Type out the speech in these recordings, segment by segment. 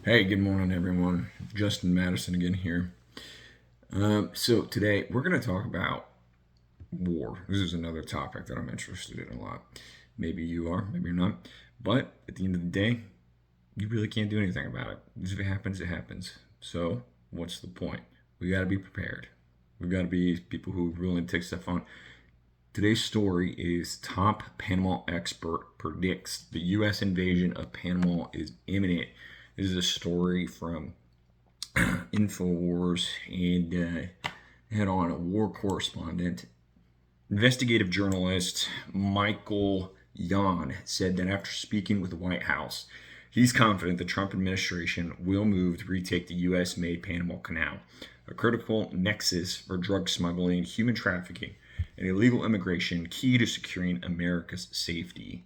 Hey, good morning, everyone. Justin Madison again here. So today we're going to talk about war. This is another topic that I'm interested in a lot. Maybe you are, maybe you're not. But at the end of the day, you really can't do anything about it. If it happens, it happens. So what's the point? We got to be prepared. We got to be people who are willing to take stuff on. Today's story is top Panama expert predicts the U.S. invasion of Panama is imminent. This is a story from InfoWars and had on a war correspondent. Investigative journalist Michael Yon said that after speaking with the White House, he's confident the Trump administration will move to retake the U.S. made Panama Canal, a critical nexus for drug smuggling, human trafficking, and illegal immigration key to securing America's safety.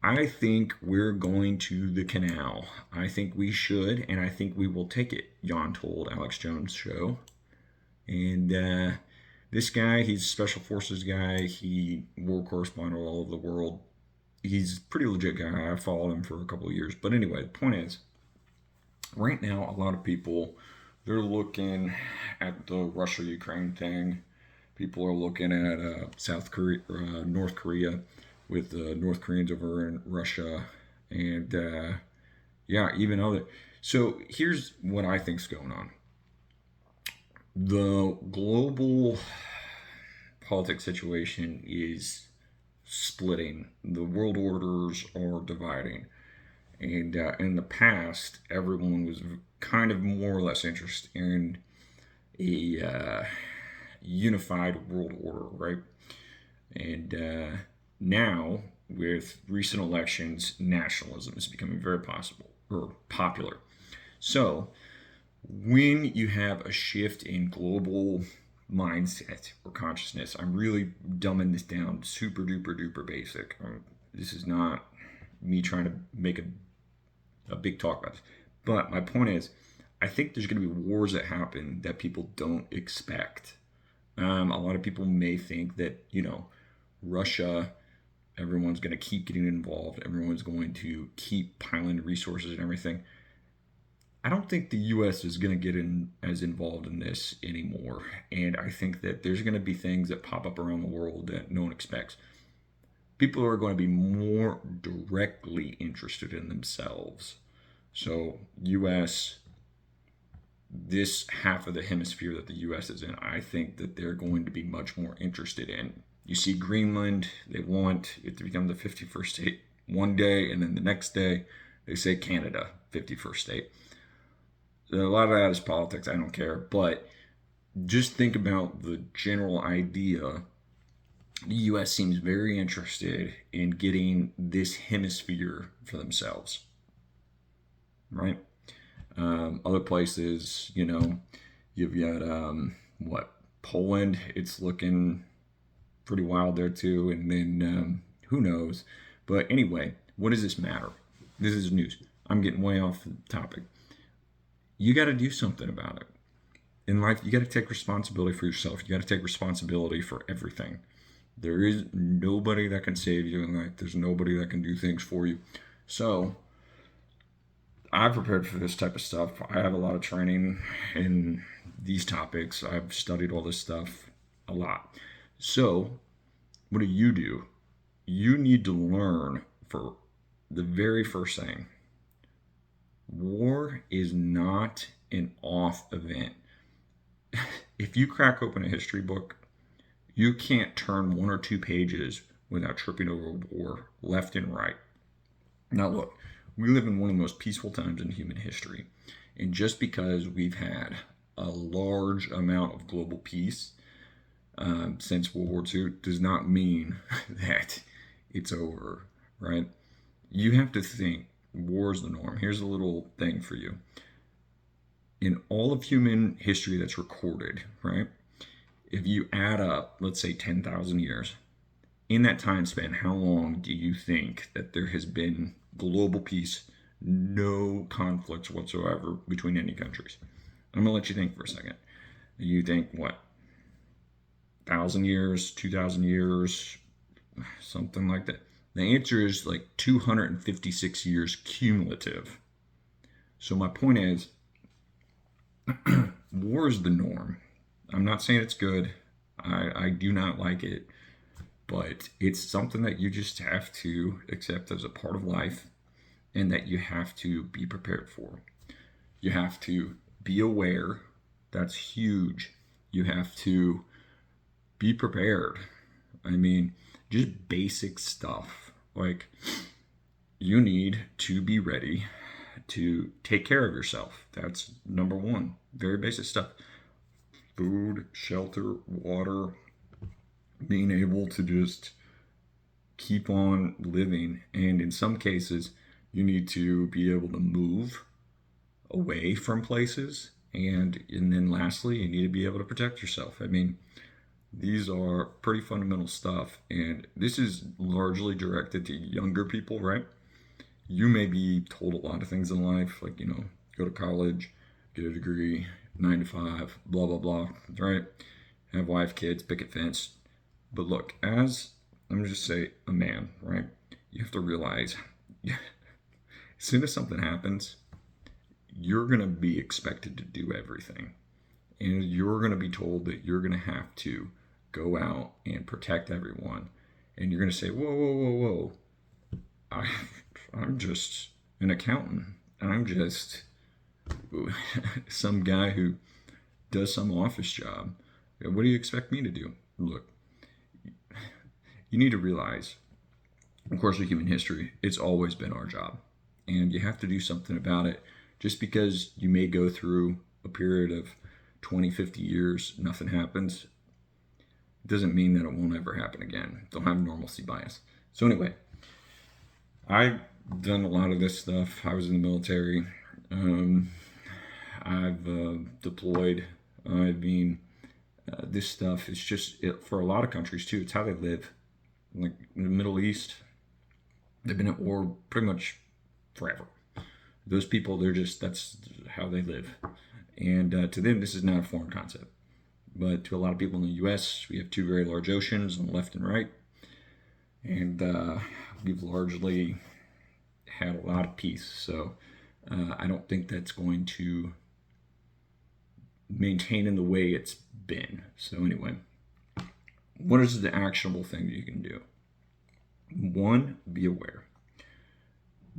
I think we're going to the canal. I think we should, and I think we will take it, Jan told Alex Jones' show. And this guy, he's a special forces guy. He war correspondent all over the world. He's a pretty legit guy. I followed him for a couple of years. But anyway, the point is, right now, a lot of people, they're looking at the Russia-Ukraine thing. People are looking at South Korea, North Korea, with the North Koreans over in Russia, and yeah, even other. So here's what I think's going on. The global politics situation is splitting. The world orders are dividing, and in the past, everyone was kind of more or less interested in a unified world order, right? And now, with recent elections, nationalism is becoming very possible or popular. So, when you have a shift in global mindset or consciousness, I'm really dumbing this down super duper duper basic. This is not me trying to make a big talk about this. But my point is, I think there's going to be wars that happen that people don't expect. A lot of people may think that, Russia, everyone's going to keep getting involved, everyone's going to keep piling resources and everything. I don't think the U.S. is going to get as involved in this anymore. And I think that there's going to be things that pop up around the world that no one expects. People are going to be more directly interested in themselves. So, U.S., this half of the hemisphere that the U.S. is in, I think that they're going to be much more interested in. You see Greenland, they want it to become the 51st state one day, and then the next day they say Canada, 51st state. A lot of that is politics, I don't care, but just think about the general idea. The U.S. seems very interested in getting this hemisphere for themselves, right? Other places, you've got what, Poland. It's looking pretty wild there too, and then who knows? But anyway, what does this matter? This is news. I'm getting way off the topic. You got to do something about it in life. You got to take responsibility for yourself. You got to take responsibility for everything. There is nobody that can save you in life. There's nobody that can do things for you. So I prepared for this type of stuff. I have a lot of training in these topics. I've studied all this stuff a lot. So, what do? You need to learn for the very first thing. War is not an off event. If you crack open a history book, you can't turn one or two pages without tripping over war left and right. Now, look, we live in one of the most peaceful times in human history. And just because we've had a large amount of global peace since World War II does not mean that it's over, right? You have to think war is the norm. Here's a little thing for you. In all of human history that's recorded, right? If you add up, let's say 10,000 years, in that time span, how long do you think that there has been global peace, no conflicts whatsoever between any countries? I'm going to let you think for a second. You think, what, 1,000 years, 2,000 years, something like that? The answer is like 256 years cumulative. So my point is, war is the norm. I'm not saying it's good. I do not like it, but it's something that you just have to accept as a part of life and that you have to be prepared for. You have to be aware. That's huge. You have to be prepared. I mean, just basic stuff. Like, you need to be ready to take care of yourself. That's number one. Very basic stuff. Food, shelter, water, being able to just keep on living. And in some cases, you need to be able to move away from places. And then lastly, you need to be able to protect yourself. I mean, these are pretty fundamental stuff. And this is largely directed to younger people, right? You may be told a lot of things in life, like, go to college, get a degree, 9 to 5, blah, blah, blah, right? Have wife, kids, picket fence. But look, as, I'm going to just say, a man, right? You have to realize, as soon as something happens, you're going to be expected to do everything. And you're going to be told that you're going to have to go out and protect everyone. And you're going to say, whoa, whoa, whoa, whoa. I'm just an accountant. I'm just some guy who does some office job. What do you expect me to do? Look, you need to realize, of course, with human history, it's always been our job. And you have to do something about it. Just because you may go through a period of 20, 50 years, nothing happens, doesn't mean that it won't ever happen again. Don't have normalcy bias. So anyway, I've done a lot of this stuff. I was in the military. I've deployed. This stuff is just, for a lot of countries too, it's how they live. Like in the Middle East, they've been at war pretty much forever. Those people, that's how they live. And to them, this is not a foreign concept. But to a lot of people in the U.S., we have two very large oceans on the left and right. And we've largely had a lot of peace. So I don't think that's going to maintain in the way it's been. So anyway, what is the actionable thing that you can do? One, be aware.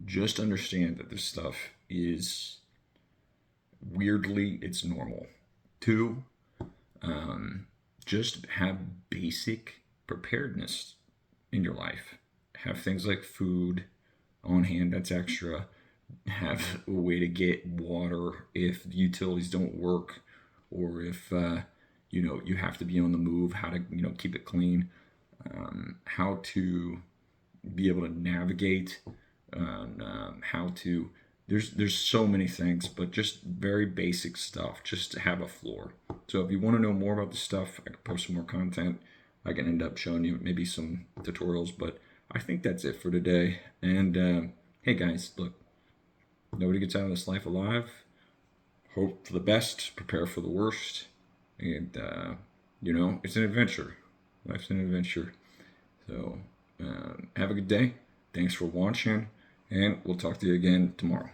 Just understand that this stuff is weirdly, it's normal. Two, just have basic preparedness in your life. Have things like food on hand that's extra. Have a way to get water if the utilities don't work, or if you have to be on the move. How to keep it clean. How to be able to navigate. How to. There's so many things, but just very basic stuff, just to have a floor. So if you want to know more about this stuff, I can post some more content. I can end up showing you maybe some tutorials, but I think that's it for today. And hey guys, look, nobody gets out of this life alive. Hope for the best, prepare for the worst. And, it's an adventure. Life's an adventure. So have a good day. Thanks for watching, and we'll talk to you again tomorrow.